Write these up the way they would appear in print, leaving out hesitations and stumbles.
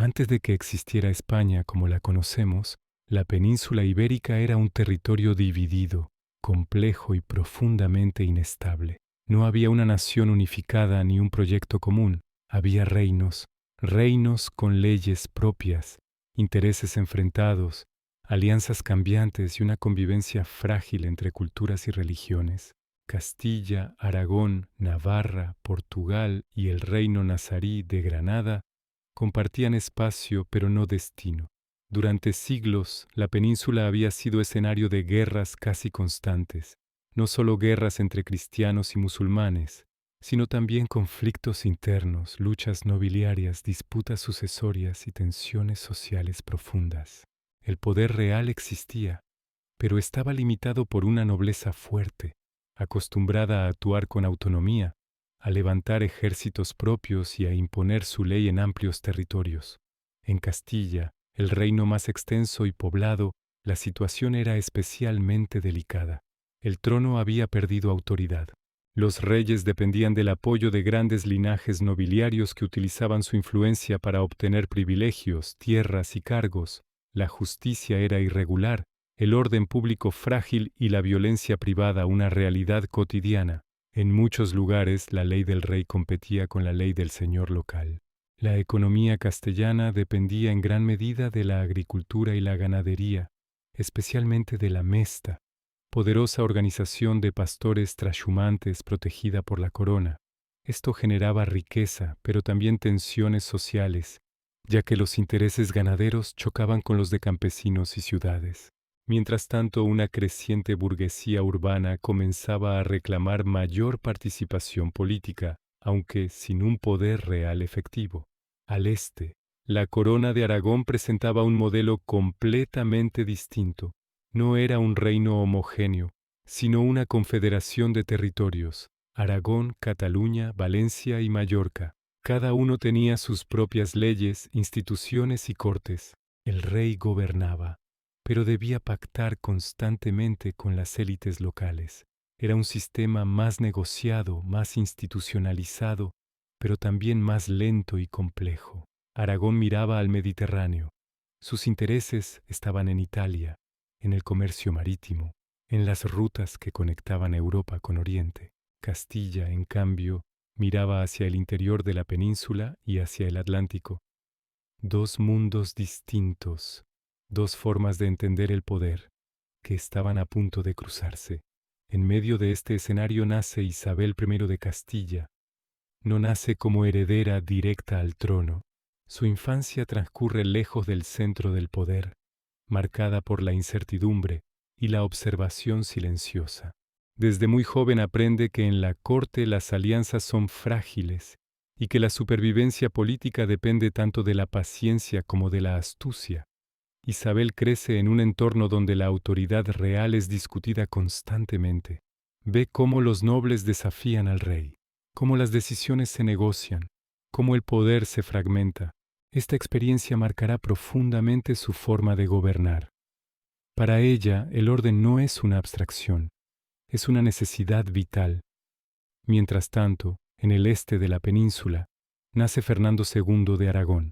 Antes de que existiera España como la conocemos, la península ibérica era un territorio dividido, complejo y profundamente inestable. No había una nación unificada ni un proyecto común. Había reinos, reinos con leyes propias, intereses enfrentados, alianzas cambiantes y una convivencia frágil entre culturas y religiones. Castilla, Aragón, Navarra, Portugal y el reino nazarí de Granada compartían espacio pero no destino. Durante siglos, la península había sido escenario de guerras casi constantes, no solo guerras entre cristianos y musulmanes, sino también conflictos internos, luchas nobiliarias, disputas sucesorias y tensiones sociales profundas. El poder real existía, pero estaba limitado por una nobleza fuerte, acostumbrada a actuar con autonomía, a levantar ejércitos propios y a imponer su ley en amplios territorios. En Castilla, el reino más extenso y poblado, la situación era especialmente delicada. El trono había perdido autoridad. Los reyes dependían del apoyo de grandes linajes nobiliarios que utilizaban su influencia para obtener privilegios, tierras y cargos. La justicia era irregular, el orden público frágil y la violencia privada una realidad cotidiana. En muchos lugares la ley del rey competía con la ley del señor local. La economía castellana dependía en gran medida de la agricultura y la ganadería, especialmente de la mesta, poderosa organización de pastores trashumantes protegida por la corona. Esto generaba riqueza, pero también tensiones sociales, ya que los intereses ganaderos chocaban con los de campesinos y ciudades. Mientras tanto, una creciente burguesía urbana comenzaba a reclamar mayor participación política, aunque sin un poder real efectivo. Al este, la corona de Aragón presentaba un modelo completamente distinto. No era un reino homogéneo, sino una confederación de territorios: Aragón, Cataluña, Valencia y Mallorca. Cada uno tenía sus propias leyes, instituciones y cortes. El rey gobernaba, pero debía pactar constantemente con las élites locales. Era un sistema más negociado, más institucionalizado, pero también más lento y complejo. Aragón miraba al Mediterráneo. Sus intereses estaban en Italia, en el comercio marítimo, en las rutas que conectaban Europa con Oriente. Castilla, en cambio, miraba hacia el interior de la península y hacia el Atlántico. Dos mundos distintos, dos formas de entender el poder, que estaban a punto de cruzarse. En medio de este escenario nace Isabel I de Castilla. No nace como heredera directa al trono. Su infancia transcurre lejos del centro del poder, marcada por la incertidumbre y la observación silenciosa. Desde muy joven aprende que en la corte las alianzas son frágiles y que la supervivencia política depende tanto de la paciencia como de la astucia. Isabel crece en un entorno donde la autoridad real es discutida constantemente. Ve cómo los nobles desafían al rey, cómo las decisiones se negocian, cómo el poder se fragmenta. Esta experiencia marcará profundamente su forma de gobernar. Para ella, el orden no es una abstracción, es una necesidad vital. Mientras tanto, en el este de la península, nace Fernando II de Aragón.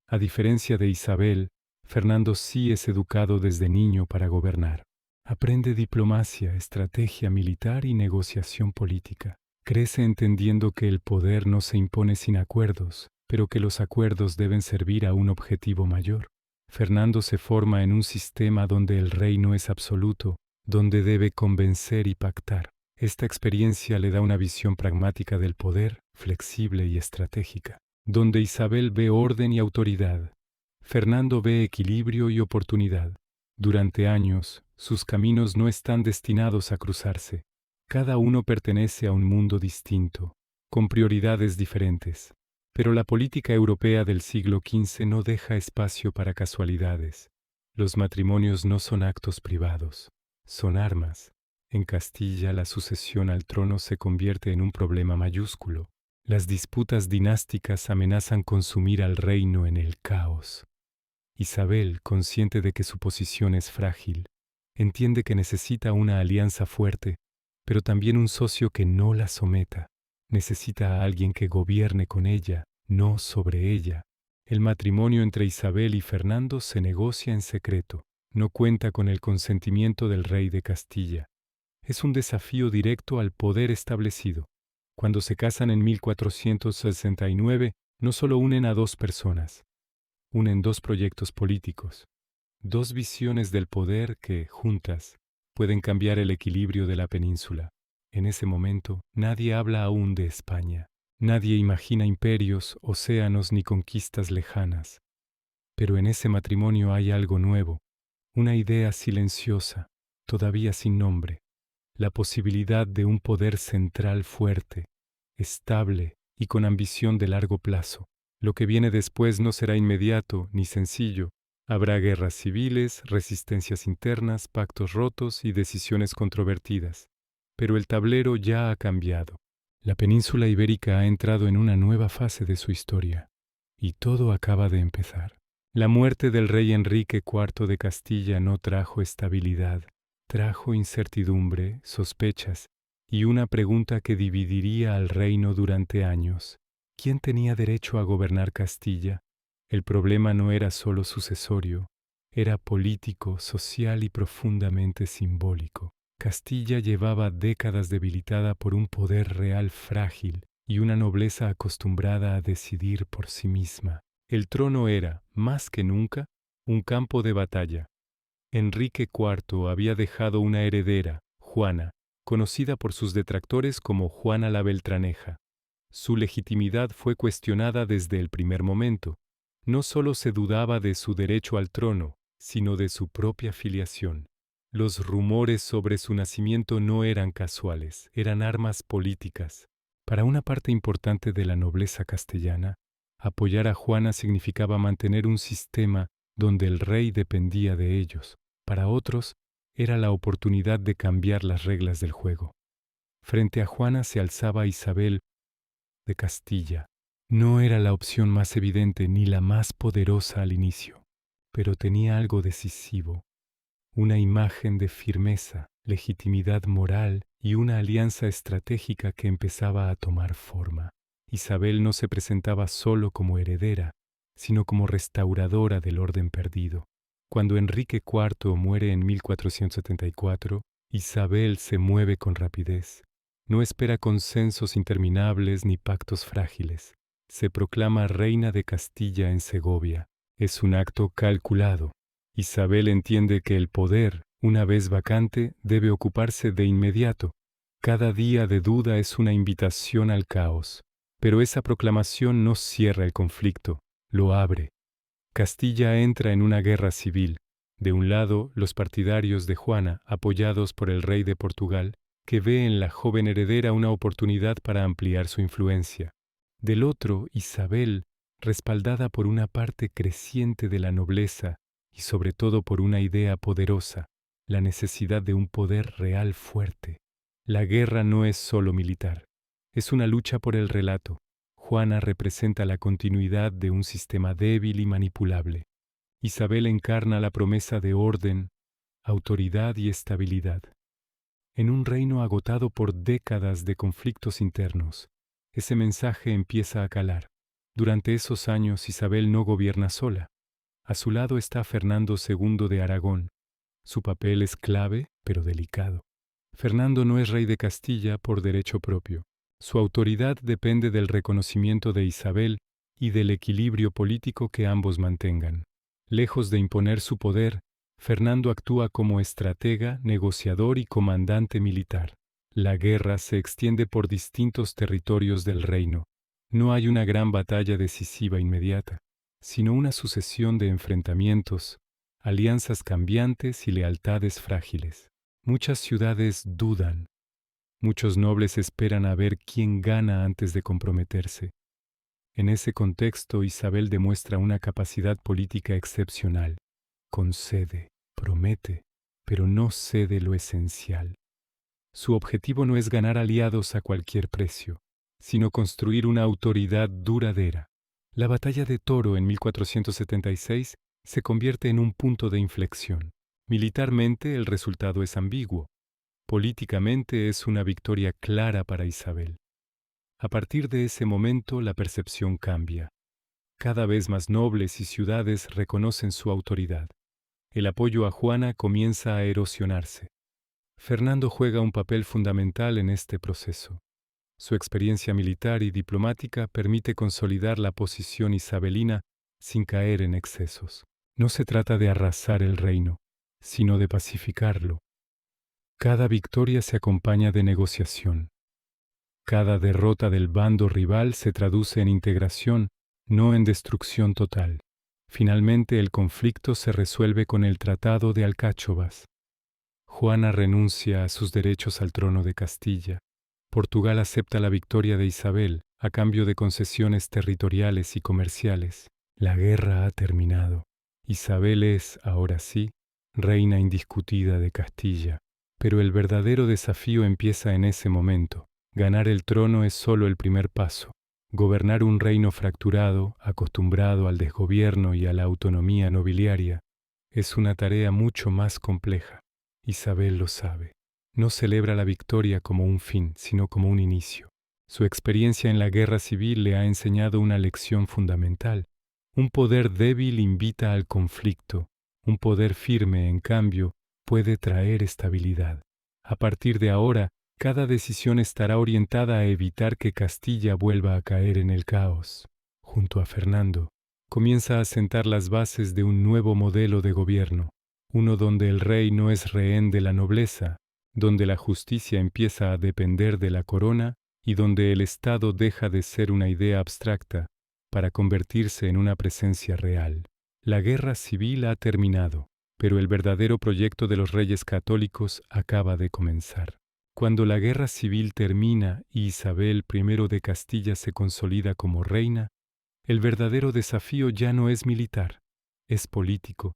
A diferencia de Isabel, Fernando sí es educado desde niño para gobernar. Aprende diplomacia, estrategia militar y negociación política. Crece entendiendo que el poder no se impone sin acuerdos, pero que los acuerdos deben servir a un objetivo mayor. Fernando se forma en un sistema donde el rey no es absoluto, donde debe convencer y pactar. Esta experiencia le da una visión pragmática del poder, flexible y estratégica. Donde Isabel ve orden y autoridad, Fernando ve equilibrio y oportunidad. Durante años, sus caminos no están destinados a cruzarse. Cada uno pertenece a un mundo distinto, con prioridades diferentes. Pero la política europea del siglo XV no deja espacio para casualidades. Los matrimonios no son actos privados, son armas. En Castilla, la sucesión al trono se convierte en un problema mayúsculo. Las disputas dinásticas amenazan con sumir al reino en el caos. Isabel, consciente de que su posición es frágil, entiende que necesita una alianza fuerte, pero también un socio que no la someta. Necesita a alguien que gobierne con ella, no sobre ella. El matrimonio entre Isabel y Fernando se negocia en secreto. No cuenta con el consentimiento del rey de Castilla. Es un desafío directo al poder establecido. Cuando se casan en 1469, no solo unen a dos personas, unen dos proyectos políticos, dos visiones del poder que, juntas, pueden cambiar el equilibrio de la península. En ese momento, nadie habla aún de España. Nadie imagina imperios, océanos ni conquistas lejanas. Pero en ese matrimonio hay algo nuevo, una idea silenciosa, todavía sin nombre, la posibilidad de un poder central fuerte, estable y con ambición de largo plazo. Lo que viene después no será inmediato ni sencillo. Habrá guerras civiles, resistencias internas, pactos rotos y decisiones controvertidas. Pero el tablero ya ha cambiado. La península ibérica ha entrado en una nueva fase de su historia, y todo acaba de empezar. La muerte del rey Enrique IV de Castilla no trajo estabilidad, trajo incertidumbre, sospechas y una pregunta que dividiría al reino durante años. ¿Quién tenía derecho a gobernar Castilla? El problema no era solo sucesorio, era político, social y profundamente simbólico. Castilla llevaba décadas debilitada por un poder real frágil y una nobleza acostumbrada a decidir por sí misma. El trono era, más que nunca, un campo de batalla. Enrique IV había dejado una heredera, Juana, conocida por sus detractores como Juana la Beltraneja. Su legitimidad fue cuestionada desde el primer momento. No solo se dudaba de su derecho al trono, sino de su propia filiación. Los rumores sobre su nacimiento no eran casuales, eran armas políticas. Para una parte importante de la nobleza castellana, apoyar a Juana significaba mantener un sistema donde el rey dependía de ellos. Para otros, era la oportunidad de cambiar las reglas del juego. Frente a Juana se alzaba Isabel de Castilla. No era la opción más evidente ni la más poderosa al inicio, pero tenía algo decisivo, una imagen de firmeza, legitimidad moral y una alianza estratégica que empezaba a tomar forma. Isabel no se presentaba solo como heredera, sino como restauradora del orden perdido. Cuando Enrique IV muere en 1474, Isabel se mueve con rapidez. No espera consensos interminables ni pactos frágiles. Se proclama reina de Castilla en Segovia. Es un acto calculado. Isabel entiende que el poder, una vez vacante, debe ocuparse de inmediato. Cada día de duda es una invitación al caos. Pero esa proclamación no cierra el conflicto, lo abre. Castilla entra en una guerra civil. De un lado, los partidarios de Juana, apoyados por el rey de Portugal, que ve en la joven heredera una oportunidad para ampliar su influencia. Del otro, Isabel, respaldada por una parte creciente de la nobleza y sobre todo por una idea poderosa, la necesidad de un poder real fuerte. La guerra no es solo militar, es una lucha por el relato. Juana representa la continuidad de un sistema débil y manipulable. Isabel encarna la promesa de orden, autoridad y estabilidad. En un reino agotado por décadas de conflictos internos, ese mensaje empieza a calar. Durante esos años Isabel no gobierna sola. A su lado está Fernando II de Aragón. Su papel es clave, pero delicado. Fernando no es rey de Castilla por derecho propio. Su autoridad depende del reconocimiento de Isabel y del equilibrio político que ambos mantengan. Lejos de imponer su poder, Fernando actúa como estratega, negociador y comandante militar. La guerra se extiende por distintos territorios del reino. No hay una gran batalla decisiva inmediata, sino una sucesión de enfrentamientos, alianzas cambiantes y lealtades frágiles. Muchas ciudades dudan. Muchos nobles esperan a ver quién gana antes de comprometerse. En ese contexto, Isabel demuestra una capacidad política excepcional. Concede, promete, pero no cede lo esencial. Su objetivo no es ganar aliados a cualquier precio, sino construir una autoridad duradera. La batalla de Toro en 1476 se convierte en un punto de inflexión. Militarmente el resultado es ambiguo. Políticamente es una victoria clara para Isabel. A partir de ese momento la percepción cambia. Cada vez más nobles y ciudades reconocen su autoridad. El apoyo a Juana comienza a erosionarse. Fernando juega un papel fundamental en este proceso. Su experiencia militar y diplomática permite consolidar la posición isabelina sin caer en excesos. No se trata de arrasar el reino, sino de pacificarlo. Cada victoria se acompaña de negociación. Cada derrota del bando rival se traduce en integración, no en destrucción total. Finalmente el conflicto se resuelve con el Tratado de Alcáchovas. Juana renuncia a sus derechos al trono de Castilla. Portugal acepta la victoria de Isabel a cambio de concesiones territoriales y comerciales. La guerra ha terminado. Isabel es, ahora sí, reina indiscutida de Castilla. Pero el verdadero desafío empieza en ese momento. Ganar el trono es solo el primer paso. Gobernar un reino fracturado, acostumbrado al desgobierno y a la autonomía nobiliaria, es una tarea mucho más compleja. Isabel lo sabe. No celebra la victoria como un fin, sino como un inicio. Su experiencia en la guerra civil le ha enseñado una lección fundamental. Un poder débil invita al conflicto. Un poder firme, en cambio, puede traer estabilidad. A partir de ahora, cada decisión estará orientada a evitar que Castilla vuelva a caer en el caos. Junto a Fernando, comienza a sentar las bases de un nuevo modelo de gobierno, uno donde el rey no es rehén de la nobleza, donde la justicia empieza a depender de la corona y donde el Estado deja de ser una idea abstracta para convertirse en una presencia real. La guerra civil ha terminado, pero el verdadero proyecto de los reyes católicos acaba de comenzar. Cuando la guerra civil termina y Isabel I de Castilla se consolida como reina, el verdadero desafío ya no es militar, es político.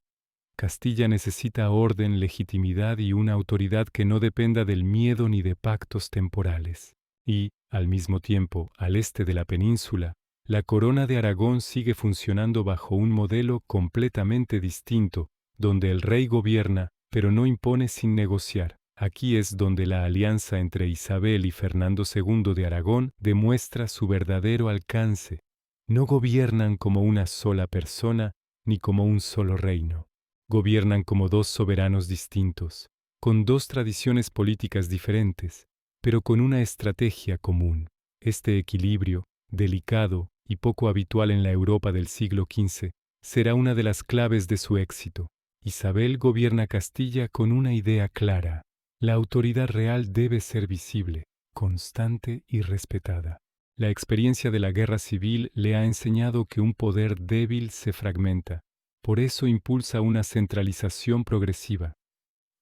Castilla necesita orden, legitimidad y una autoridad que no dependa del miedo ni de pactos temporales. Y, al mismo tiempo, al este de la península, la corona de Aragón sigue funcionando bajo un modelo completamente distinto, donde el rey gobierna, pero no impone sin negociar. Aquí es donde la alianza entre Isabel y Fernando II de Aragón demuestra su verdadero alcance. No gobiernan como una sola persona ni como un solo reino. Gobiernan como dos soberanos distintos, con dos tradiciones políticas diferentes, pero con una estrategia común. Este equilibrio, delicado y poco habitual en la Europa del siglo XV, será una de las claves de su éxito. Isabel gobierna Castilla con una idea clara. La autoridad real debe ser visible, constante y respetada. La experiencia de la guerra civil le ha enseñado que un poder débil se fragmenta. Por eso impulsa una centralización progresiva.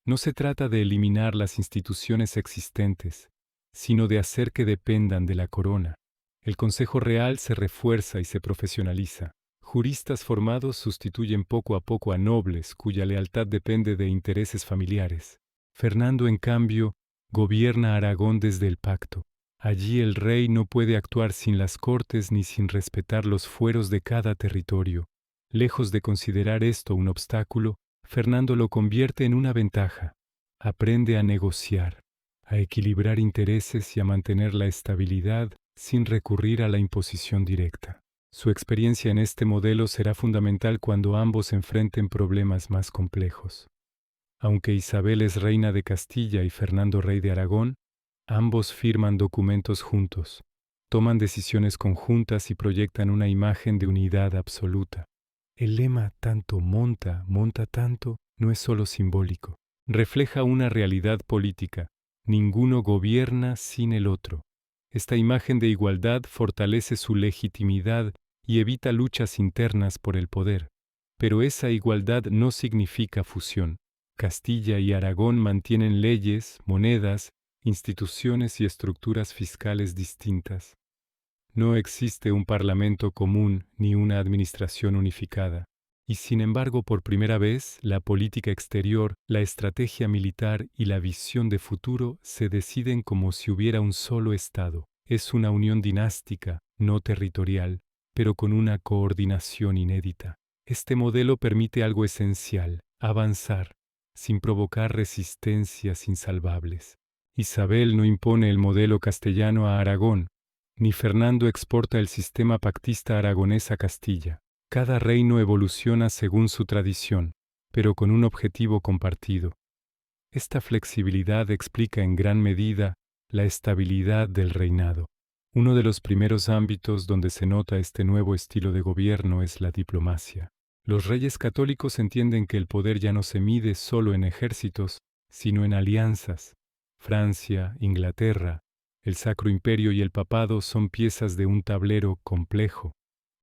No se trata de eliminar las instituciones existentes, sino de hacer que dependan de la corona. El Consejo Real se refuerza y se profesionaliza. Juristas formados sustituyen poco a poco a nobles cuya lealtad depende de intereses familiares. Fernando, en cambio, gobierna Aragón desde el pacto. Allí el rey no puede actuar sin las cortes ni sin respetar los fueros de cada territorio. Lejos de considerar esto un obstáculo, Fernando lo convierte en una ventaja. Aprende a negociar, a equilibrar intereses y a mantener la estabilidad sin recurrir a la imposición directa. Su experiencia en este modelo será fundamental cuando ambos enfrenten problemas más complejos. Aunque Isabel es reina de Castilla y Fernando rey de Aragón, ambos firman documentos juntos, toman decisiones conjuntas y proyectan una imagen de unidad absoluta. El lema "tanto monta, monta tanto" no es solo simbólico, refleja una realidad política. Ninguno gobierna sin el otro. Esta imagen de igualdad fortalece su legitimidad y evita luchas internas por el poder. Pero esa igualdad no significa fusión. Castilla y Aragón mantienen leyes, monedas, instituciones y estructuras fiscales distintas. No existe un parlamento común ni una administración unificada. Y sin embargo, por primera vez, la política exterior, la estrategia militar y la visión de futuro se deciden como si hubiera un solo Estado. Es una unión dinástica, no territorial, pero con una coordinación inédita. Este modelo permite algo esencial: avanzar, sin provocar resistencias insalvables. Isabel no impone el modelo castellano a Aragón, ni Fernando exporta el sistema pactista aragonés a Castilla. Cada reino evoluciona según su tradición, pero con un objetivo compartido. Esta flexibilidad explica en gran medida la estabilidad del reinado. Uno de los primeros ámbitos donde se nota este nuevo estilo de gobierno es la diplomacia. Los reyes católicos entienden que el poder ya no se mide solo en ejércitos, sino en alianzas. Francia, Inglaterra, el Sacro Imperio y el Papado son piezas de un tablero complejo.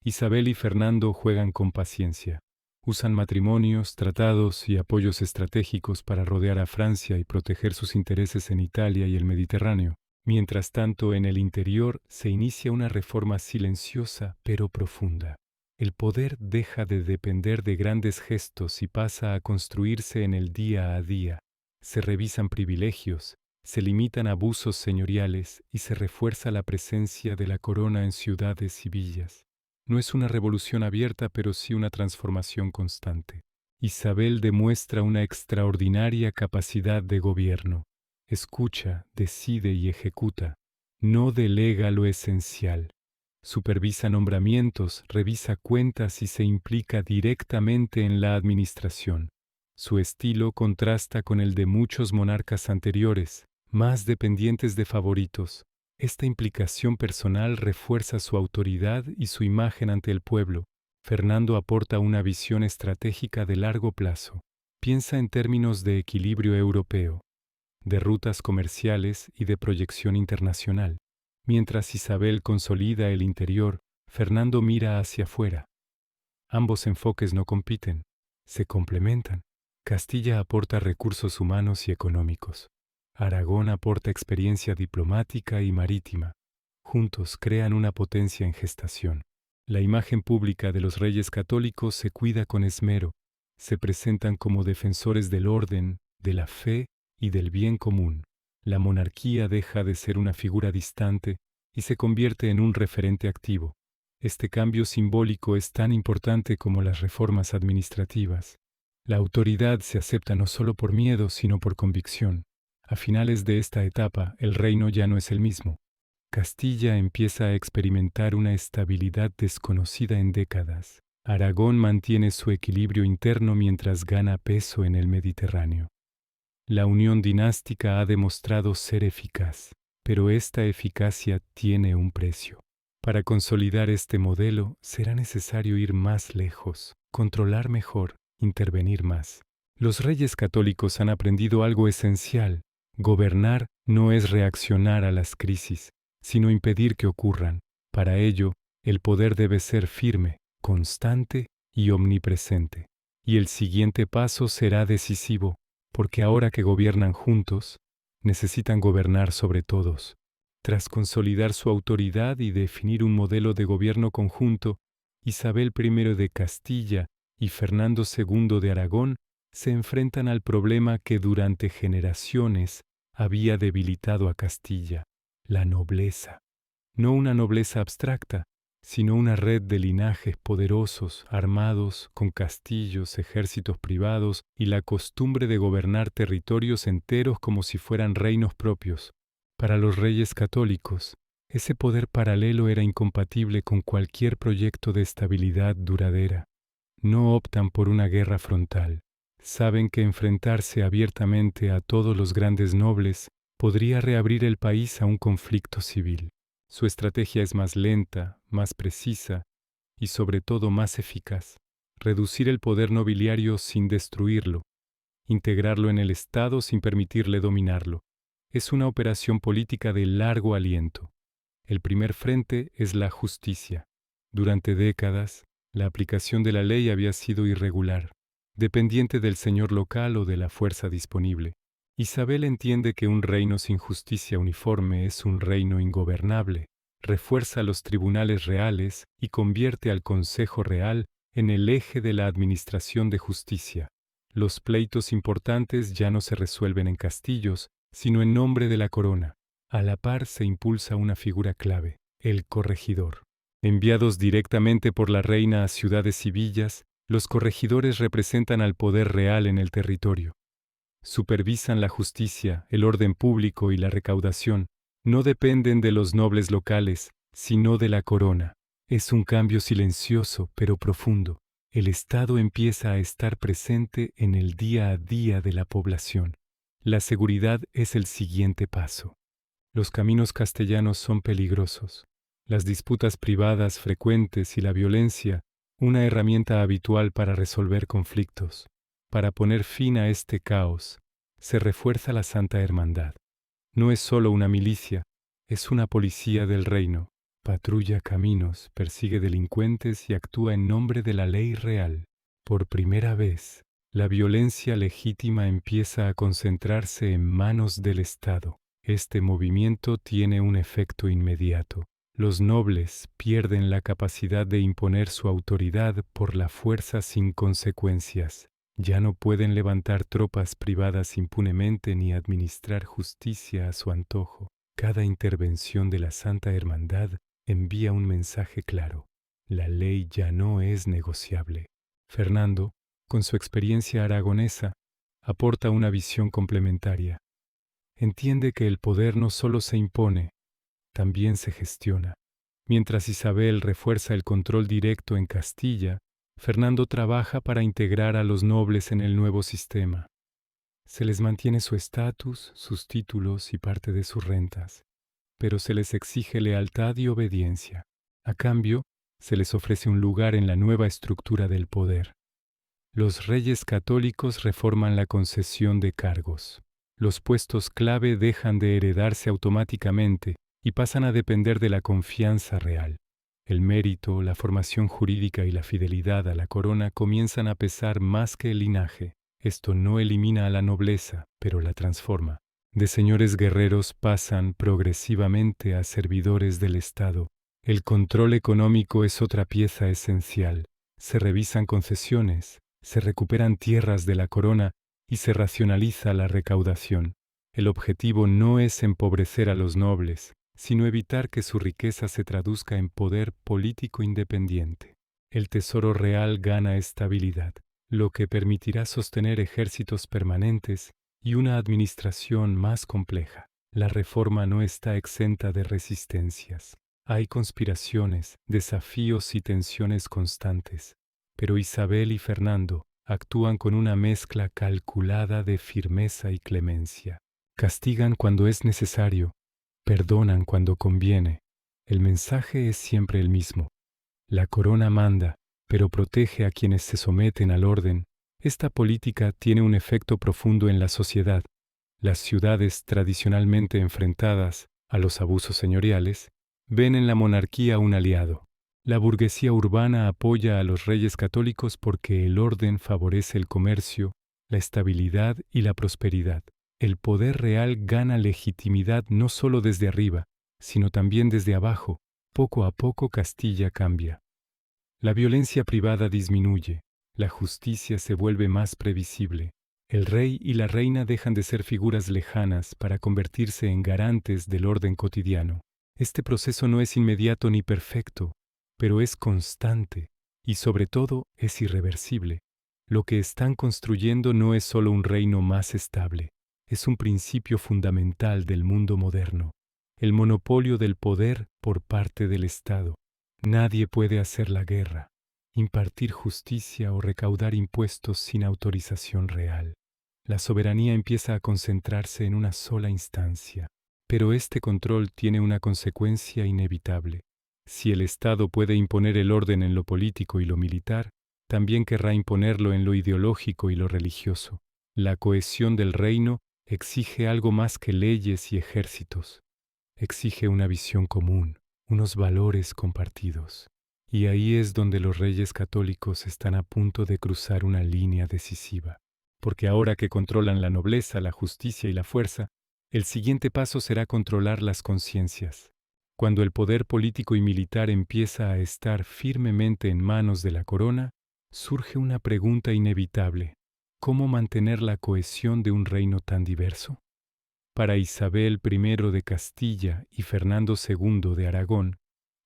Isabel y Fernando juegan con paciencia. Usan matrimonios, tratados y apoyos estratégicos para rodear a Francia y proteger sus intereses en Italia y el Mediterráneo. Mientras tanto, en el interior se inicia una reforma silenciosa pero profunda. El poder deja de depender de grandes gestos y pasa a construirse en el día a día. Se revisan privilegios, se limitan abusos señoriales y se refuerza la presencia de la corona en ciudades y villas. No es una revolución abierta, pero sí una transformación constante. Isabel demuestra una extraordinaria capacidad de gobierno. Escucha, decide y ejecuta. No delega lo esencial. Supervisa nombramientos, revisa cuentas y se implica directamente en la administración. Su estilo contrasta con el de muchos monarcas anteriores, más dependientes de favoritos. Esta implicación personal refuerza su autoridad y su imagen ante el pueblo. Fernando aporta una visión estratégica de largo plazo. Piensa en términos de equilibrio europeo, de rutas comerciales y de proyección internacional. Mientras Isabel consolida el interior, Fernando mira hacia afuera. Ambos enfoques no compiten, se complementan. Castilla aporta recursos humanos y económicos. Aragón aporta experiencia diplomática y marítima. Juntos crean una potencia en gestación. La imagen pública de los reyes católicos se cuida con esmero. Se presentan como defensores del orden, de la fe y del bien común. La monarquía deja de ser una figura distante y se convierte en un referente activo. Este cambio simbólico es tan importante como las reformas administrativas. La autoridad se acepta no solo por miedo, sino por convicción. A finales de esta etapa, el reino ya no es el mismo. Castilla empieza a experimentar una estabilidad desconocida en décadas. Aragón mantiene su equilibrio interno mientras gana peso en el Mediterráneo. La unión dinástica ha demostrado ser eficaz, pero esta eficacia tiene un precio. Para consolidar este modelo, será necesario ir más lejos, controlar mejor, intervenir más. Los reyes católicos han aprendido algo esencial. Gobernar no es reaccionar a las crisis, sino impedir que ocurran. Para ello, el poder debe ser firme, constante y omnipresente. Y el siguiente paso será decisivo, porque ahora que gobiernan juntos, necesitan gobernar sobre todos. Tras consolidar su autoridad y definir un modelo de gobierno conjunto, Isabel I de Castilla y Fernando II de Aragón se enfrentan al problema que durante generaciones había debilitado a Castilla, la nobleza. No una nobleza abstracta, sino una red de linajes poderosos, armados, con castillos, ejércitos privados y la costumbre de gobernar territorios enteros como si fueran reinos propios. Para los reyes católicos, ese poder paralelo era incompatible con cualquier proyecto de estabilidad duradera. No optan por una guerra frontal. Saben que enfrentarse abiertamente a todos los grandes nobles podría reabrir el país a un conflicto civil. Su estrategia es más lenta, más precisa y sobre todo más eficaz. Reducir el poder nobiliario sin destruirlo, integrarlo en el Estado sin permitirle dominarlo. Es una operación política de largo aliento. El primer frente es la justicia. Durante décadas, la aplicación de la ley había sido irregular, dependiente del señor local o de la fuerza disponible. Isabel entiende que un reino sin justicia uniforme es un reino ingobernable, refuerza los tribunales reales y convierte al Consejo Real en el eje de la administración de justicia. Los pleitos importantes ya no se resuelven en castillos, sino en nombre de la corona. A la par se impulsa una figura clave, el corregidor. Enviados directamente por la reina a ciudades y villas, los corregidores representan al poder real en el territorio. Supervisan la justicia, el orden público y la recaudación. No dependen de los nobles locales, sino de la corona. Es un cambio silencioso pero profundo. El Estado empieza a estar presente en el día a día de la población. La seguridad es el siguiente paso. Los caminos castellanos son peligrosos. Las disputas privadas frecuentes y la violencia, una herramienta habitual para resolver conflictos. Para poner fin a este caos, se refuerza la Santa Hermandad. No es solo una milicia, es una policía del reino. Patrulla caminos, persigue delincuentes y actúa en nombre de la ley real. Por primera vez, la violencia legítima empieza a concentrarse en manos del Estado. Este movimiento tiene un efecto inmediato. Los nobles pierden la capacidad de imponer su autoridad por la fuerza sin consecuencias. Ya no pueden levantar tropas privadas impunemente ni administrar justicia a su antojo. Cada intervención de la Santa Hermandad envía un mensaje claro. La ley ya no es negociable. Fernando, con su experiencia aragonesa, aporta una visión complementaria. Entiende que el poder no solo se impone, también se gestiona. Mientras Isabel refuerza el control directo en Castilla, Fernando trabaja para integrar a los nobles en el nuevo sistema. Se les mantiene su estatus, sus títulos y parte de sus rentas, pero se les exige lealtad y obediencia. A cambio, se les ofrece un lugar en la nueva estructura del poder. Los reyes católicos reforman la concesión de cargos. Los puestos clave dejan de heredarse automáticamente y pasan a depender de la confianza real. El mérito, la formación jurídica y la fidelidad a la corona comienzan a pesar más que el linaje. Esto no elimina a la nobleza, pero la transforma. De señores guerreros pasan progresivamente a servidores del Estado. El control económico es otra pieza esencial. Se revisan concesiones, se recuperan tierras de la corona y se racionaliza la recaudación. El objetivo no es empobrecer a los nobles, sino evitar que su riqueza se traduzca en poder político independiente. El tesoro real gana estabilidad, lo que permitirá sostener ejércitos permanentes y una administración más compleja. La reforma no está exenta de resistencias. Hay conspiraciones, desafíos y tensiones constantes, pero Isabel y Fernando actúan con una mezcla calculada de firmeza y clemencia. Castigan cuando es necesario, perdonan cuando conviene. El mensaje es siempre el mismo. La corona manda, pero protege a quienes se someten al orden. Esta política tiene un efecto profundo en la sociedad. Las ciudades tradicionalmente enfrentadas a los abusos señoriales ven en la monarquía un aliado. La burguesía urbana apoya a los reyes católicos porque el orden favorece el comercio, la estabilidad y la prosperidad. El poder real gana legitimidad no solo desde arriba, sino también desde abajo. Poco a poco Castilla cambia. La violencia privada disminuye, la justicia se vuelve más previsible. El rey y la reina dejan de ser figuras lejanas para convertirse en garantes del orden cotidiano. Este proceso no es inmediato ni perfecto, pero es constante y sobre todo es irreversible. Lo que están construyendo no es solo un reino más estable, es un principio fundamental del mundo moderno, el monopolio del poder por parte del Estado. Nadie puede hacer la guerra, impartir justicia o recaudar impuestos sin autorización real. La soberanía empieza a concentrarse en una sola instancia, pero este control tiene una consecuencia inevitable. Si el Estado puede imponer el orden en lo político y lo militar, también querrá imponerlo en lo ideológico y lo religioso. La cohesión del reino exige algo más que leyes y ejércitos. Exige una visión común, unos valores compartidos. Y ahí es donde los reyes católicos están a punto de cruzar una línea decisiva. Porque ahora que controlan la nobleza, la justicia y la fuerza, el siguiente paso será controlar las conciencias. Cuando el poder político y militar empieza a estar firmemente en manos de la corona, surge una pregunta inevitable. ¿Cómo mantener la cohesión de un reino tan diverso? Para Isabel I de Castilla y Fernando II de Aragón,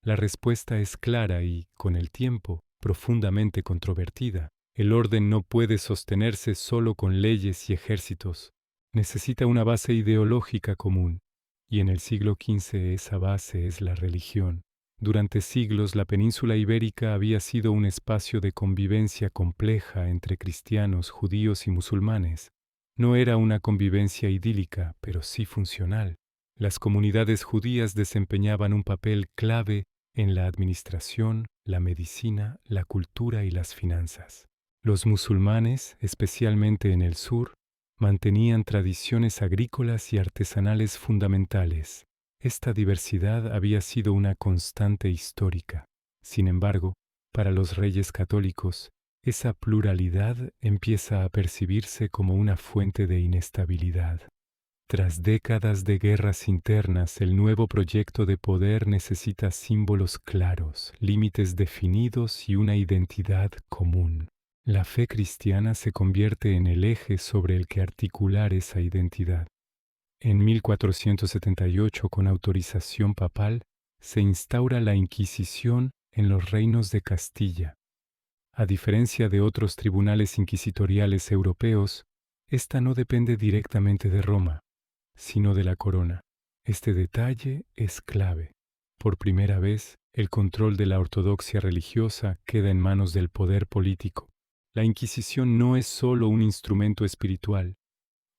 la respuesta es clara y, con el tiempo, profundamente controvertida. El orden no puede sostenerse solo con leyes y ejércitos. Necesita una base ideológica común, y en el siglo XV esa base es la religión. Durante siglos la península ibérica había sido un espacio de convivencia compleja entre cristianos, judíos y musulmanes. No era una convivencia idílica, pero sí funcional. Las comunidades judías desempeñaban un papel clave en la administración, la medicina, la cultura y las finanzas. Los musulmanes, especialmente en el sur, mantenían tradiciones agrícolas y artesanales fundamentales. Esta diversidad había sido una constante histórica. Sin embargo, para los reyes católicos, esa pluralidad empieza a percibirse como una fuente de inestabilidad. Tras décadas de guerras internas, el nuevo proyecto de poder necesita símbolos claros, límites definidos y una identidad común. La fe cristiana se convierte en el eje sobre el que articular esa identidad. En 1478, con autorización papal, se instaura la Inquisición en los reinos de Castilla. A diferencia de otros tribunales inquisitoriales europeos, esta no depende directamente de Roma, sino de la corona. Este detalle es clave. Por primera vez, el control de la ortodoxia religiosa queda en manos del poder político. La Inquisición no es solo un instrumento espiritual,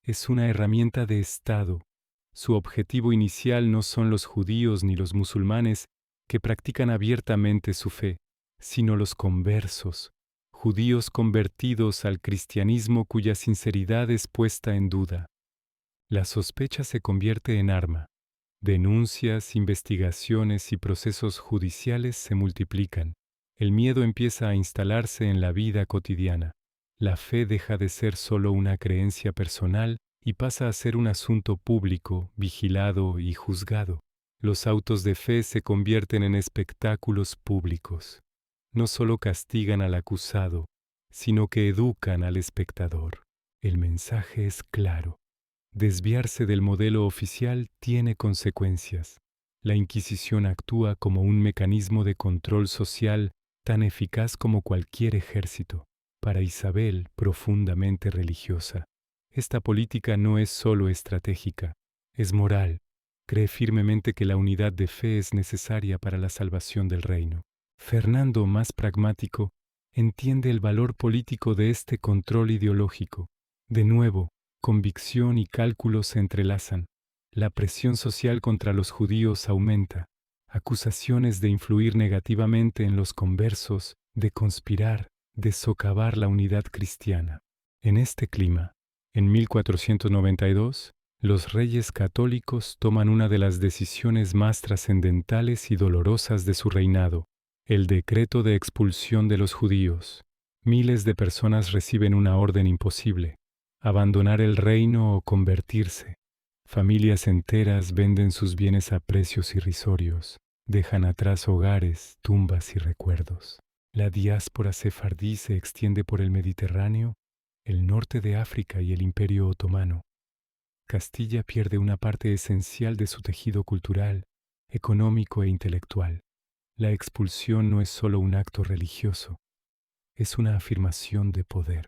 es una herramienta de Estado. Su objetivo inicial no son los judíos ni los musulmanes que practican abiertamente su fe, sino los conversos, judíos convertidos al cristianismo cuya sinceridad es puesta en duda. La sospecha se convierte en arma. Denuncias, investigaciones y procesos judiciales se multiplican. El miedo empieza a instalarse en la vida cotidiana. La fe deja de ser solo una creencia personal y pasa a ser un asunto público, vigilado y juzgado. Los autos de fe se convierten en espectáculos públicos. No solo castigan al acusado, sino que educan al espectador. El mensaje es claro. Desviarse del modelo oficial tiene consecuencias. La Inquisición actúa como un mecanismo de control social tan eficaz como cualquier ejército. Para Isabel, profundamente religiosa, esta política no es solo estratégica, es moral. Cree firmemente que la unidad de fe es necesaria para la salvación del reino. Fernando, más pragmático, entiende el valor político de este control ideológico. De nuevo, convicción y cálculo se entrelazan. La presión social contra los judíos aumenta. Acusaciones de influir negativamente en los conversos, de conspirar, de socavar la unidad cristiana. En este clima, en 1492, los reyes católicos toman una de las decisiones más trascendentales y dolorosas de su reinado, el decreto de expulsión de los judíos. Miles de personas reciben una orden imposible: abandonar el reino o convertirse. Familias enteras venden sus bienes a precios irrisorios, dejan atrás hogares, tumbas y recuerdos. La diáspora sefardí se extiende por el Mediterráneo, el norte de África y el Imperio Otomano. Castilla pierde una parte esencial de su tejido cultural, económico e intelectual. La expulsión no es solo un acto religioso, es una afirmación de poder.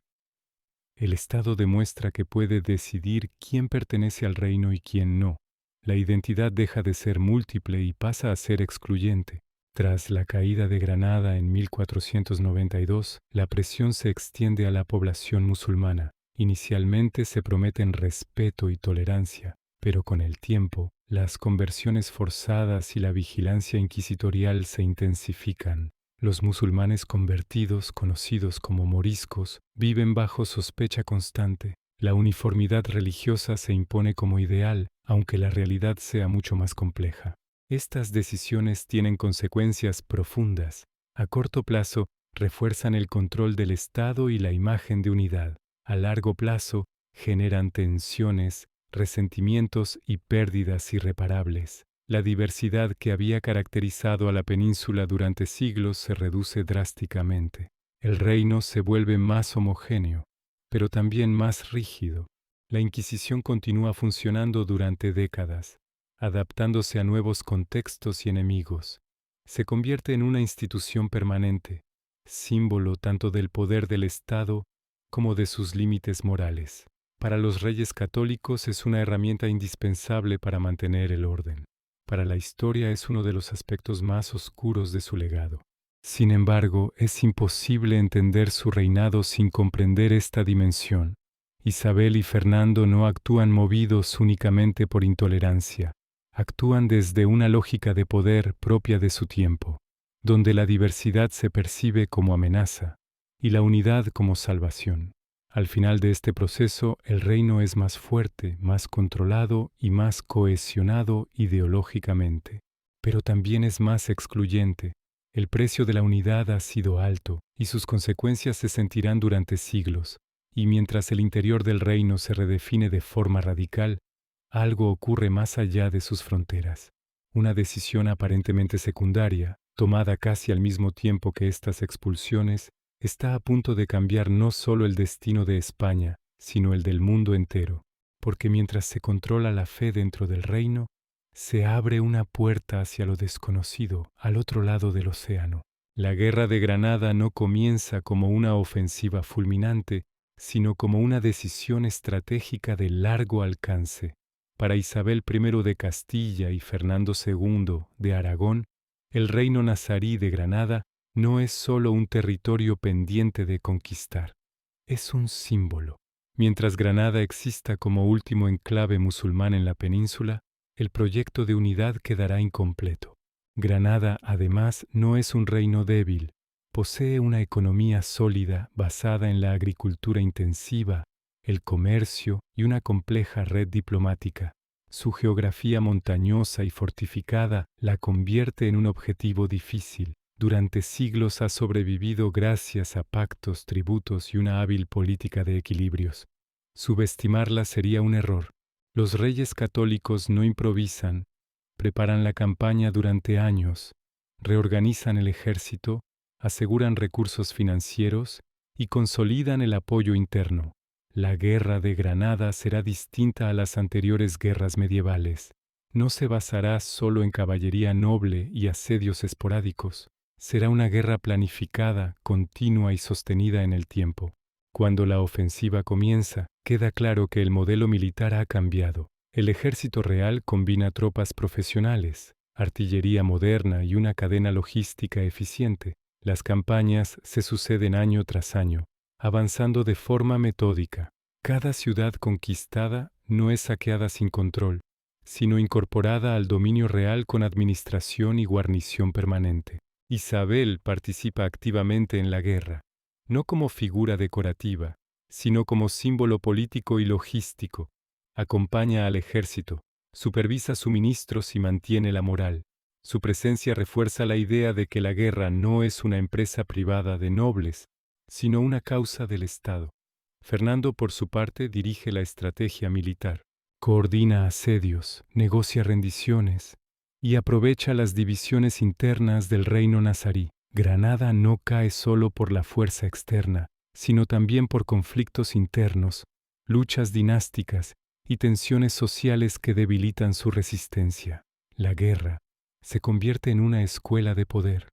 El Estado demuestra que puede decidir quién pertenece al reino y quién no. La identidad deja de ser múltiple y pasa a ser excluyente. Tras la caída de Granada en 1492, la presión se extiende a la población musulmana. Inicialmente se prometen respeto y tolerancia, pero con el tiempo, las conversiones forzadas y la vigilancia inquisitorial se intensifican. Los musulmanes convertidos, conocidos como moriscos, viven bajo sospecha constante. La uniformidad religiosa se impone como ideal, aunque la realidad sea mucho más compleja. Estas decisiones tienen consecuencias profundas. A corto plazo, refuerzan el control del Estado y la imagen de unidad. A largo plazo, generan tensiones, resentimientos y pérdidas irreparables. La diversidad que había caracterizado a la península durante siglos se reduce drásticamente. El reino se vuelve más homogéneo, pero también más rígido. La Inquisición continúa funcionando durante décadas, adaptándose a nuevos contextos y enemigos. Se convierte en una institución permanente, símbolo tanto del poder del Estado como de sus límites morales. Para los reyes católicos es una herramienta indispensable para mantener el orden. para la historia es uno de los aspectos más oscuros de su legado. Sin embargo, es imposible entender su reinado sin comprender esta dimensión. Isabel y Fernando no actúan movidos únicamente por intolerancia, actúan desde una lógica de poder propia de su tiempo, donde la diversidad se percibe como amenaza y la unidad como salvación. Al final de este proceso, el reino es más fuerte, más controlado y más cohesionado ideológicamente, pero también es más excluyente. El precio de la unidad ha sido alto y sus consecuencias se sentirán durante siglos, y mientras el interior del reino se redefine de forma radical, algo ocurre más allá de sus fronteras. Una decisión aparentemente secundaria, tomada casi al mismo tiempo que estas expulsiones, está a punto de cambiar no solo el destino de España, sino el del mundo entero, porque mientras se controla la fe dentro del reino, se abre una puerta hacia lo desconocido, al otro lado del océano. La guerra de Granada no comienza como una ofensiva fulminante, sino como una decisión estratégica de largo alcance. Para Isabel I de Castilla y Fernando II de Aragón, el reino nazarí de Granada no es solo un territorio pendiente de conquistar, es un símbolo. Mientras Granada exista como último enclave musulmán en la península, el proyecto de unidad quedará incompleto. Granada, además, no es un reino débil. Posee una economía sólida basada en la agricultura intensiva, el comercio y una compleja red diplomática. Su geografía montañosa y fortificada la convierte en un objetivo difícil. Durante siglos ha sobrevivido gracias a pactos, tributos y una hábil política de equilibrios. Subestimarla sería un error. Los reyes católicos no improvisan, preparan la campaña durante años, reorganizan el ejército, aseguran recursos financieros y consolidan el apoyo interno. La guerra de Granada será distinta a las anteriores guerras medievales. No se basará solo en caballería noble y asedios esporádicos. Será una guerra planificada, continua y sostenida en el tiempo. Cuando la ofensiva comienza, queda claro que el modelo militar ha cambiado. El ejército real combina tropas profesionales, artillería moderna y una cadena logística eficiente. Las campañas se suceden año tras año, avanzando de forma metódica. Cada ciudad conquistada no es saqueada sin control, sino incorporada al dominio real con administración y guarnición permanente. Isabel participa activamente en la guerra, no como figura decorativa, sino como símbolo político y logístico. Acompaña al ejército, supervisa suministros y mantiene la moral. Su presencia refuerza la idea de que la guerra no es una empresa privada de nobles, sino una causa del Estado. Fernando, por su parte, dirige la estrategia militar, coordina asedios, negocia rendiciones y aprovecha las divisiones internas del reino nazarí. Granada no cae solo por la fuerza externa, sino también por conflictos internos, luchas dinásticas y tensiones sociales que debilitan su resistencia. La guerra se convierte en una escuela de poder.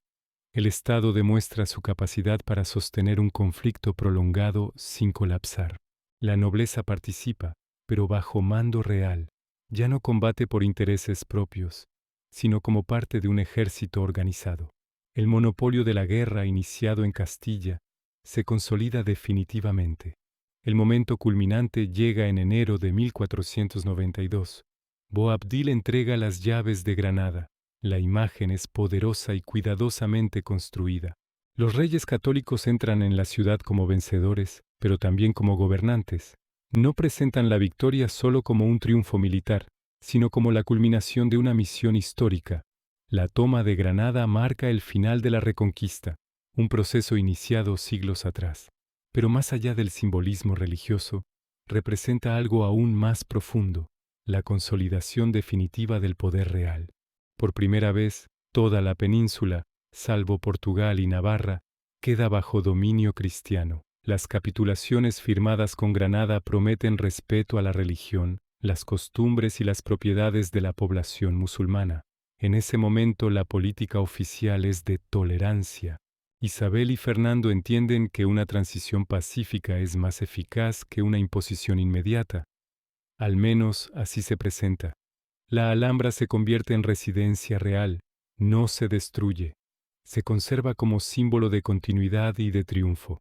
El Estado demuestra su capacidad para sostener un conflicto prolongado sin colapsar. La nobleza participa, pero bajo mando real. Ya no combate por intereses propios, sino como parte de un ejército organizado. El monopolio de la guerra iniciado en Castilla se consolida definitivamente. El momento culminante llega en enero de 1492. Boabdil entrega las llaves de Granada. La imagen es poderosa y cuidadosamente construida. Los reyes católicos entran en la ciudad como vencedores, pero también como gobernantes. No presentan la victoria solo como un triunfo militar, sino como la culminación de una misión histórica. La toma de Granada marca el final de la Reconquista, un proceso iniciado siglos atrás. Pero más allá del simbolismo religioso, representa algo aún más profundo, la consolidación definitiva del poder real. Por primera vez, toda la península, salvo Portugal y Navarra, queda bajo dominio cristiano. Las capitulaciones firmadas con Granada prometen respeto a la religión, las costumbres y las propiedades de la población musulmana. En ese momento la política oficial es de tolerancia. Isabel y Fernando entienden que una transición pacífica es más eficaz que una imposición inmediata. Al menos así se presenta. La Alhambra se convierte en residencia real, no se destruye. Se conserva como símbolo de continuidad y de triunfo.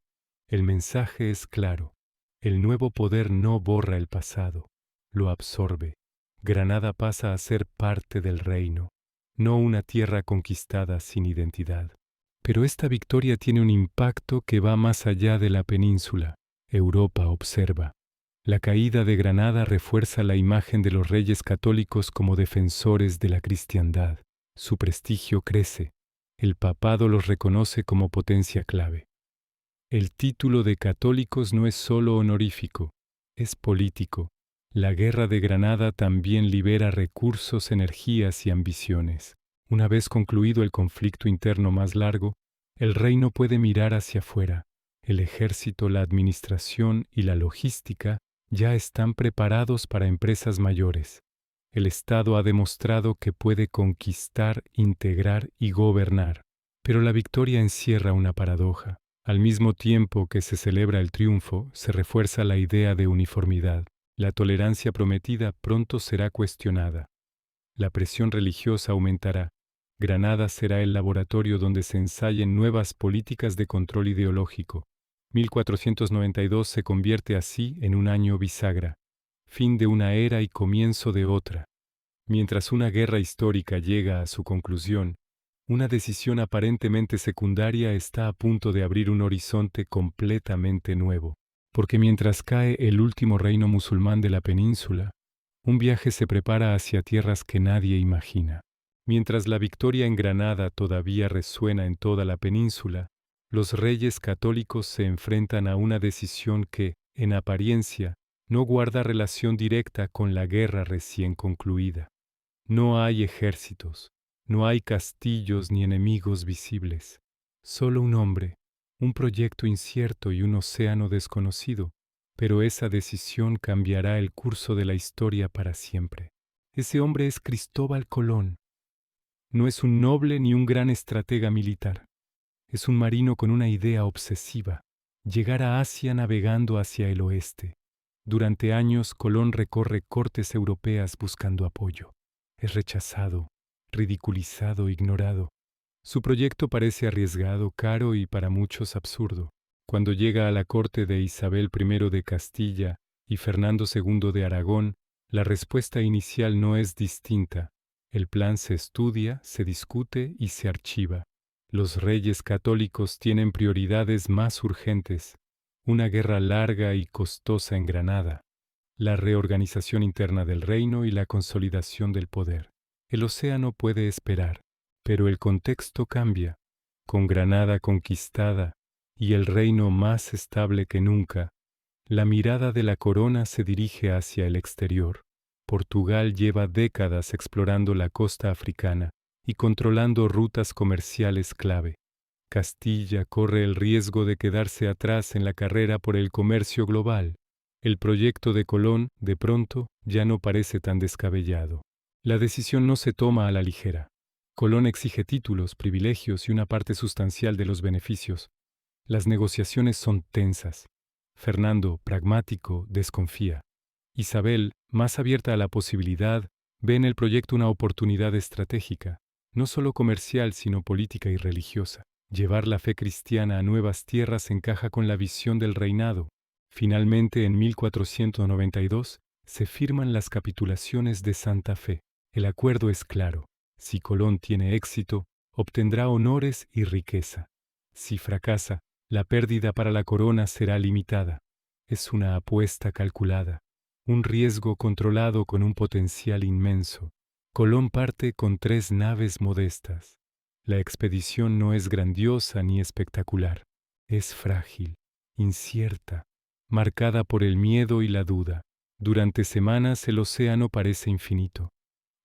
El mensaje es claro. El nuevo poder no borra el pasado, lo absorbe. Granada pasa a ser parte del reino, no una tierra conquistada sin identidad. Pero esta victoria tiene un impacto que va más allá de la península. Europa observa. La caída de Granada refuerza la imagen de los reyes católicos como defensores de la cristiandad. Su prestigio crece. El papado los reconoce como potencia clave. El título de católicos no es solo honorífico, es político. La guerra de Granada también libera recursos, energías y ambiciones. Una vez concluido el conflicto interno más largo, el reino puede mirar hacia afuera. El ejército, la administración y la logística ya están preparados para empresas mayores. El Estado ha demostrado que puede conquistar, integrar y gobernar. Pero la victoria encierra una paradoja. Al mismo tiempo que se celebra el triunfo, se refuerza la idea de uniformidad. La tolerancia prometida pronto será cuestionada. La presión religiosa aumentará. Granada será el laboratorio donde se ensayen nuevas políticas de control ideológico. 1492 se convierte así en un año bisagra, fin de una era y comienzo de otra. Mientras una guerra histórica llega a su conclusión, una decisión aparentemente secundaria está a punto de abrir un horizonte completamente nuevo. Porque mientras cae el último reino musulmán de la península, un viaje se prepara hacia tierras que nadie imagina. Mientras la victoria en Granada todavía resuena en toda la península, los reyes católicos se enfrentan a una decisión que, en apariencia, no guarda relación directa con la guerra recién concluida. No hay ejércitos, no hay castillos ni enemigos visibles, solo un hombre, un proyecto incierto y un océano desconocido, pero esa decisión cambiará el curso de la historia para siempre. Ese hombre es Cristóbal Colón. No es un noble ni un gran estratega militar. Es un marino con una idea obsesiva, llegar a Asia navegando hacia el oeste. Durante años Colón recorre cortes europeas buscando apoyo. Es rechazado, ridiculizado, ignorado. Su proyecto parece arriesgado, caro y para muchos absurdo. Cuando llega a la corte de Isabel I de Castilla y Fernando II de Aragón, la respuesta inicial no es distinta. El plan se estudia, se discute y se archiva. Los reyes católicos tienen prioridades más urgentes: una guerra larga y costosa en Granada, la reorganización interna del reino y la consolidación del poder. El océano puede esperar, pero el contexto cambia. Con Granada conquistada y el reino más estable que nunca, la mirada de la corona se dirige hacia el exterior. Portugal lleva décadas explorando la costa africana y controlando rutas comerciales clave. Castilla corre el riesgo de quedarse atrás en la carrera por el comercio global. El proyecto de Colón, de pronto, ya no parece tan descabellado. La decisión no se toma a la ligera. Colón exige títulos, privilegios y una parte sustancial de los beneficios. Las negociaciones son tensas. Fernando, pragmático, desconfía. Isabel, más abierta a la posibilidad, ve en el proyecto una oportunidad estratégica, no solo comercial sino política y religiosa. Llevar la fe cristiana a nuevas tierras encaja con la visión del reinado. Finalmente, en 1492, se firman las capitulaciones de Santa Fe. El acuerdo es claro. Si Colón tiene éxito, obtendrá honores y riqueza. Si fracasa, la pérdida para la corona será limitada. Es una apuesta calculada, un riesgo controlado con un potencial inmenso. Colón parte con 3 naves modestas. La expedición no es grandiosa ni espectacular. Es frágil, incierta, marcada por el miedo y la duda. Durante semanas el océano parece infinito.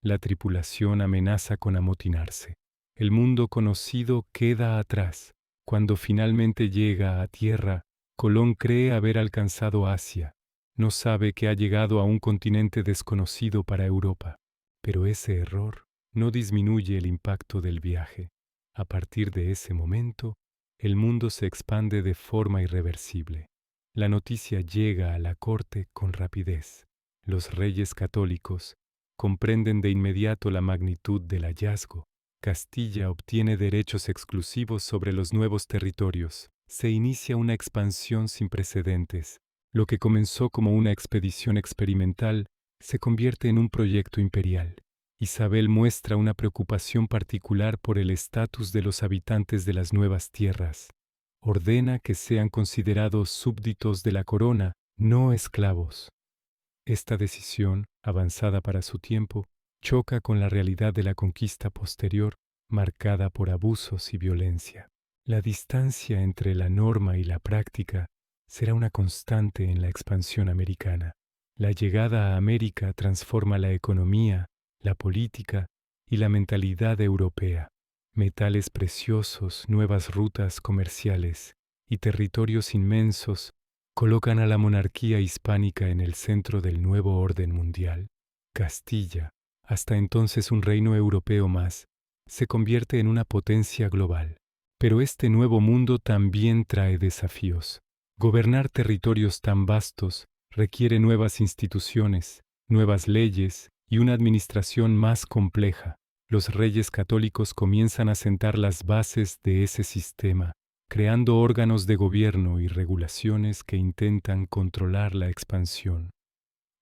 La tripulación amenaza con amotinarse. El mundo conocido queda atrás. Cuando finalmente llega a tierra, Colón cree haber alcanzado Asia. No sabe que ha llegado a un continente desconocido para Europa. Pero ese error no disminuye el impacto del viaje. A partir de ese momento, el mundo se expande de forma irreversible. La noticia llega a la corte con rapidez. Los reyes católicos, comprenden de inmediato la magnitud del hallazgo. Castilla obtiene derechos exclusivos sobre los nuevos territorios. Se inicia una expansión sin precedentes. Lo que comenzó como una expedición experimental se convierte en un proyecto imperial. Isabel muestra una preocupación particular por el estatus de los habitantes de las nuevas tierras. Ordena que sean considerados súbditos de la corona, no esclavos. Esta decisión, avanzada para su tiempo, choca con la realidad de la conquista posterior, marcada por abusos y violencia. La distancia entre la norma y la práctica será una constante en la expansión americana. La llegada a América transforma la economía, la política y la mentalidad europea. Metales preciosos, nuevas rutas comerciales y territorios inmensos colocan a la monarquía hispánica en el centro del nuevo orden mundial. Castilla, hasta entonces un reino europeo más, se convierte en una potencia global. Pero este nuevo mundo también trae desafíos. Gobernar territorios tan vastos requiere nuevas instituciones, nuevas leyes y una administración más compleja. Los reyes católicos comienzan a sentar las bases de ese sistema, creando órganos de gobierno y regulaciones que intentan controlar la expansión.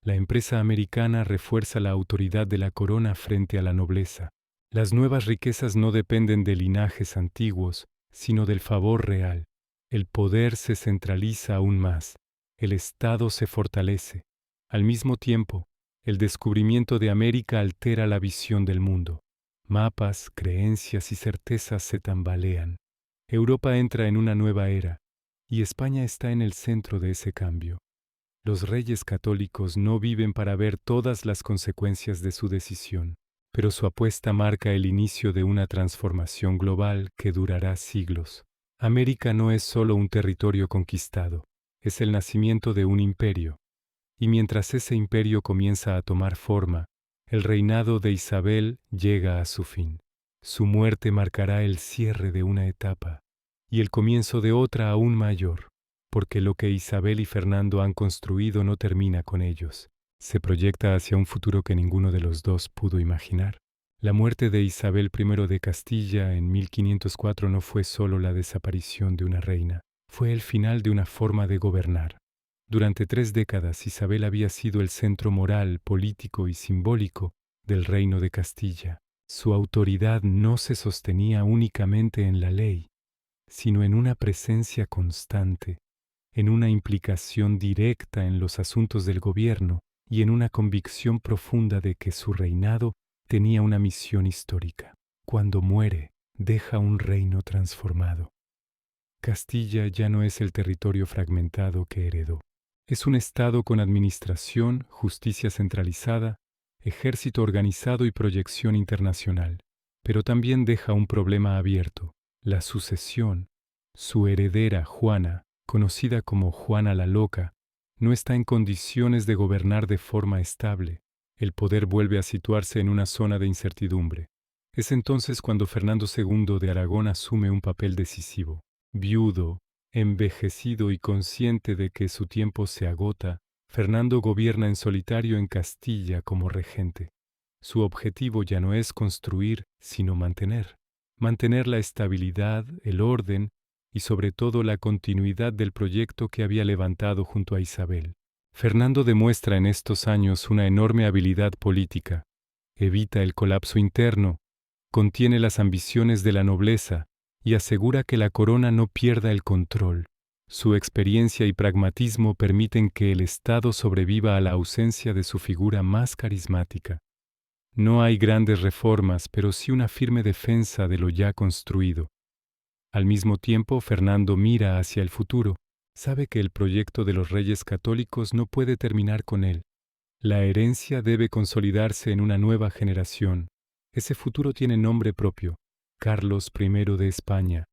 La empresa americana refuerza la autoridad de la corona frente a la nobleza. Las nuevas riquezas no dependen de linajes antiguos, sino del favor real. El poder se centraliza aún más. El Estado se fortalece. Al mismo tiempo, el descubrimiento de América altera la visión del mundo. Mapas, creencias y certezas se tambalean. Europa entra en una nueva era, y España está en el centro de ese cambio. Los reyes católicos no viven para ver todas las consecuencias de su decisión, pero su apuesta marca el inicio de una transformación global que durará siglos. América no es solo un territorio conquistado, es el nacimiento de un imperio. Y mientras ese imperio comienza a tomar forma, el reinado de Isabel llega a su fin. Su muerte marcará el cierre de una etapa y el comienzo de otra aún mayor, porque lo que Isabel y Fernando han construido no termina con ellos. Se proyecta hacia un futuro que ninguno de los dos pudo imaginar. La muerte de Isabel I de Castilla en 1504 no fue solo la desaparición de una reina, fue el final de una forma de gobernar. Durante 3 décadas Isabel había sido el centro moral, político y simbólico del reino de Castilla. Su autoridad no se sostenía únicamente en la ley, sino en una presencia constante, en una implicación directa en los asuntos del gobierno y en una convicción profunda de que su reinado tenía una misión histórica. Cuando muere, deja un reino transformado. Castilla ya no es el territorio fragmentado que heredó. Es un Estado con administración, justicia centralizada, ejército organizado y proyección internacional. Pero también deja un problema abierto, la sucesión. Su heredera, Juana, conocida como Juana la Loca, no está en condiciones de gobernar de forma estable. El poder vuelve a situarse en una zona de incertidumbre. Es entonces cuando Fernando II de Aragón asume un papel decisivo. Viudo, envejecido y consciente de que su tiempo se agota, Fernando gobierna en solitario en Castilla como regente. Su objetivo ya no es construir, sino mantener. Mantener la estabilidad, el orden y sobre todo la continuidad del proyecto que había levantado junto a Isabel. Fernando demuestra en estos años una enorme habilidad política. Evita el colapso interno, contiene las ambiciones de la nobleza y asegura que la corona no pierda el control. Su experiencia y pragmatismo permiten que el Estado sobreviva a la ausencia de su figura más carismática. No hay grandes reformas, pero sí una firme defensa de lo ya construido. Al mismo tiempo, Fernando mira hacia el futuro. Sabe que el proyecto de los reyes católicos no puede terminar con él. La herencia debe consolidarse en una nueva generación. Ese futuro tiene nombre propio: Carlos I de España.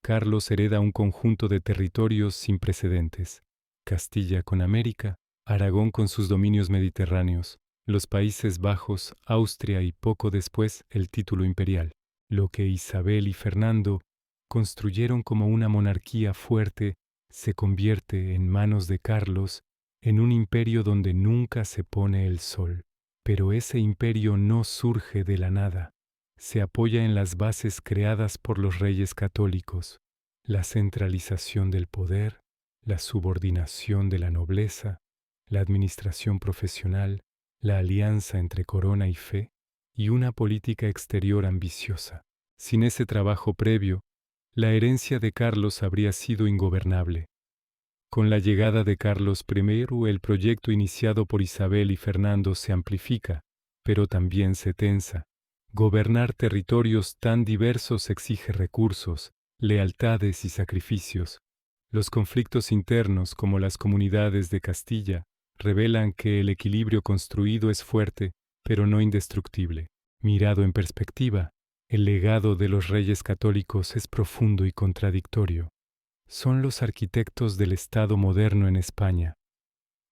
Carlos hereda un conjunto de territorios sin precedentes. Castilla con América, Aragón con sus dominios mediterráneos, los Países Bajos, Austria y poco después el título imperial. Lo que Isabel y Fernando construyeron como una monarquía fuerte se convierte en manos de Carlos en un imperio donde nunca se pone el sol. Pero ese imperio no surge de la nada. Se apoya en las bases creadas por los reyes católicos: la centralización del poder, la subordinación de la nobleza, la administración profesional, la alianza entre corona y fe, y una política exterior ambiciosa. Sin ese trabajo previo, la herencia de Carlos habría sido ingobernable. Con la llegada de Carlos I, el proyecto iniciado por Isabel y Fernando se amplifica, pero también se tensa. Gobernar territorios tan diversos exige recursos, lealtades y sacrificios. Los conflictos internos, como las comunidades de Castilla, revelan que el equilibrio construido es fuerte, pero no indestructible. Mirado en perspectiva, el legado de los reyes católicos es profundo y contradictorio. Son los arquitectos del Estado moderno en España.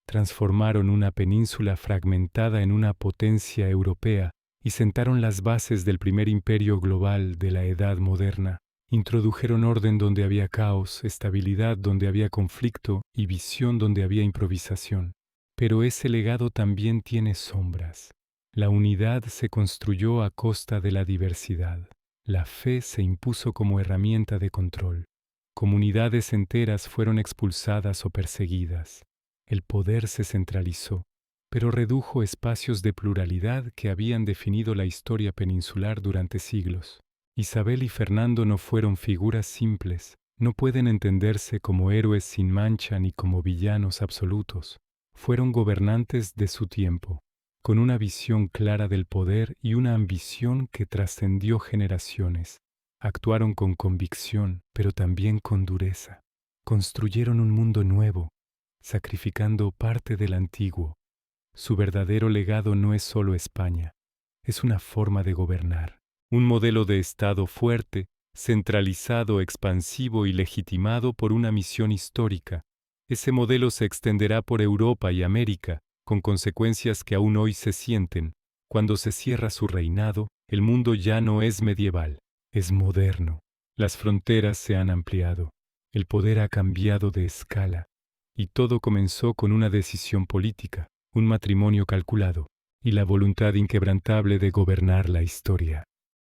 Transformaron una península fragmentada en una potencia europea y sentaron las bases del primer imperio global de la Edad Moderna. Introdujeron orden donde había caos, estabilidad donde había conflicto y visión donde había improvisación. Pero ese legado también tiene sombras. La unidad se construyó a costa de la diversidad. La fe se impuso como herramienta de control. Comunidades enteras fueron expulsadas o perseguidas. El poder se centralizó, pero redujo espacios de pluralidad que habían definido la historia peninsular durante siglos. Isabel y Fernando no fueron figuras simples, no pueden entenderse como héroes sin mancha ni como villanos absolutos. Fueron gobernantes de su tiempo, con una visión clara del poder y una ambición que trascendió generaciones. Actuaron con convicción, pero también con dureza. Construyeron un mundo nuevo, sacrificando parte del antiguo. Su verdadero legado no es solo España, es una forma de gobernar. Un modelo de Estado fuerte, centralizado, expansivo y legitimado por una misión histórica. Ese modelo se extenderá por Europa y América, con consecuencias que aún hoy se sienten. Cuando se cierra su reinado, el mundo ya no es medieval, es moderno. Las fronteras se han ampliado, el poder ha cambiado de escala, y todo comenzó con una decisión política, un matrimonio calculado, y la voluntad inquebrantable de gobernar la historia.